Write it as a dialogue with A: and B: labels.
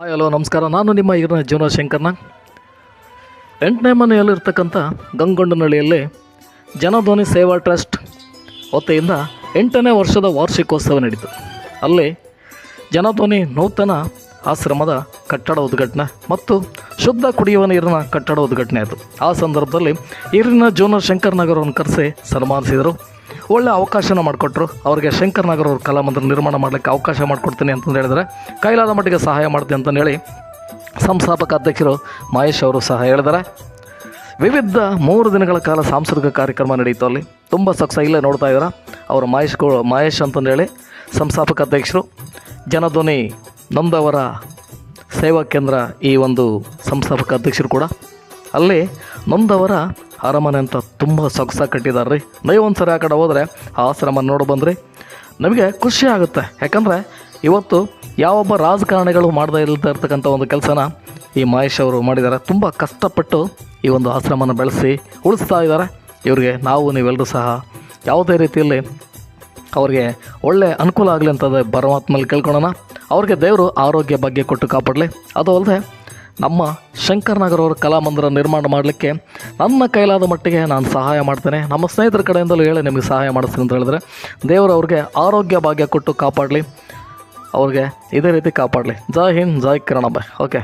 A: Hi hello ನಮಸ್ಕಾರ. ನಾನು ನಿಮ್ಮ ಈಗಿನ ಜೀವನ ಶಂಕರ್ನ. 8ನೇ ಮನೆಯಲ್ಲಿರ್ತಕ್ಕಂಥ ಗಂಗೊಂಡನಹಳ್ಳಿಯಲ್ಲಿ ಜನಧ್ವನಿ ಸೇವಾ ಟ್ರಸ್ಟ್ ವತಿಯಿಂದ 8ನೇ ವರ್ಷದ ವಾರ್ಷಿಕೋತ್ಸವ ನಡೀತು. ಅಲ್ಲಿ ಜನಧ್ವನಿ ನೂತನ ಆಶ್ರಮದ ಕಟ್ಟಡ ಉದ್ಘಾಟನೆ ಮತ್ತು ಶುದ್ಧ ಕುಡಿಯುವ ನೀರಿನ ಕಟ್ಟಡ ಉದ್ಘಾಟನೆ ಆಯಿತು. ಆ ಸಂದರ್ಭದಲ್ಲಿ ಈರಿನ ಜೂನಿಯರ್ ಶಂಕರ್ ನಗರ್ ಅವರನ್ನು ಕರೆಸಿ ಸನ್ಮಾನಿಸಿದರು. ಒಳ್ಳೆ ಅವಕಾಶನ ಮಾಡಿಕೊಟ್ರು. ಅವರಿಗೆ ಶಂಕರ್ ನಗರ್ ಅವ್ರ ಕಲಾಮಂದಿರ ನಿರ್ಮಾಣ ಮಾಡಲಿಕ್ಕೆ ಅವಕಾಶ ಮಾಡಿಕೊಡ್ತೀನಿ ಅಂತಂದು ಹೇಳಿದರೆ ಕೈಲಾದ ಮಟ್ಟಿಗೆ ಸಹಾಯ ಮಾಡ್ತೀನಿ ಅಂತಂದೇಳಿ ಸಂಸ್ಥಾಪಕ ಅಧ್ಯಕ್ಷರು ಮಹೇಶ್ ಅವರು ಸಹ ಹೇಳಿದ್ದಾರೆ. ವಿವಿಧ 3 ದಿನಗಳ ಕಾಲ ಸಾಂಸ್ಕೃತಿಕ ಕಾರ್ಯಕ್ರಮ ನಡೀತು. ಅಲ್ಲಿ ತುಂಬ ಸಕ್ಸ ಇಲ್ಲೇ ನೋಡ್ತಾ ಇದ್ದಾರೆ. ಅವರು ಮಹೇಶ್ ಅಂತಂದೇಳಿ ಸಂಸ್ಥಾಪಕ ಅಧ್ಯಕ್ಷರು, ಜನಧ್ವನಿ ನೊಂದವರ ಸೇವಾ ಕೇಂದ್ರ ಈ ಒಂದು ಸಂಸ್ಥಾಪಕ ಅಧ್ಯಕ್ಷರು ಕೂಡ. ಅಲ್ಲಿ ನೊಂದವರ ಅರಮನೆ ಅಂತ ತುಂಬ ಸೊಗಸಾಗಿ ಕಟ್ಟಿದ್ದಾರೆ ರೀ. ನೀವು ಸರಿ ಆ ಕಡೆ ಹೋದರೆ ಆ ಆಶ್ರಮ ನೋಡಿ ಬಂದ್ರಿ, ನಮಗೆ ಖುಷಿ ಆಗುತ್ತೆ. ಯಾಕಂದರೆ ಇವತ್ತು ಯಾವೊಬ್ಬ ರಾಜಕಾರಣಿಗಳು ಮಾಡದೇ ಇರ್ತಕ್ಕಂಥ ಒಂದು ಕೆಲಸನ ಈ ಮಹೇಶ್ ಅವರು ಮಾಡಿದ್ದಾರೆ. ತುಂಬ ಕಷ್ಟಪಟ್ಟು ಈ ಒಂದು ಆಶ್ರಮನ ಬೆಳೆಸಿ ಉಳಿಸ್ತಾ ಇದ್ದಾರೆ. ಇವರಿಗೆ ನೀವೆಲ್ಲರೂ ಸಹ ಯಾವುದೇ ರೀತಿಯಲ್ಲಿ ಅವ್ರಿಗೆ ಒಳ್ಳೆ ಅನುಕೂಲ ಆಗಲಿ ಅಂತಂದರೆ ಪರಮಾತ್ಮಲ್ಲಿ ಕೇಳ್ಕೊಳ್ಳೋಣ. ಅವ್ರಿಗೆ ದೇವರು ಆರೋಗ್ಯ ಬಗ್ಗೆ ಕೊಟ್ಟು ಕಾಪಾಡಲಿ. ಅದು ಅಲ್ಲದೆ ನಮ್ಮ ಶಂಕರ್ ನಗರ್ ಅವರ ಕಲಾಮಂದಿರ ನಿರ್ಮಾಣ ಮಾಡಲಿಕ್ಕೆ ನನ್ನ ಕೈಲಾದ ಮಟ್ಟಿಗೆ ನಾನು ಸಹಾಯ ಮಾಡ್ತೇನೆ. ನಮ್ಮ ಸ್ನೇಹಿತರ ಕಡೆಯಿಂದಲೂ ಹೇಳಿ ನಿಮಗೆ ಸಹಾಯ ಮಾಡಿಸ್ತೀನಿ ಅಂತ ಹೇಳಿದ್ರೆ ದೇವರು ಅವ್ರಿಗೆ ಆರೋಗ್ಯ ಭಾಗ್ಯ ಕೊಟ್ಟು ಕಾಪಾಡಲಿ. ಅವ್ರಿಗೆ ಇದೇ ರೀತಿ ಕಾಪಾಡಲಿ. ಜೈ ಹಿಂದ್, ಜೈ ಕಿರಣ್. ಓಕೆ.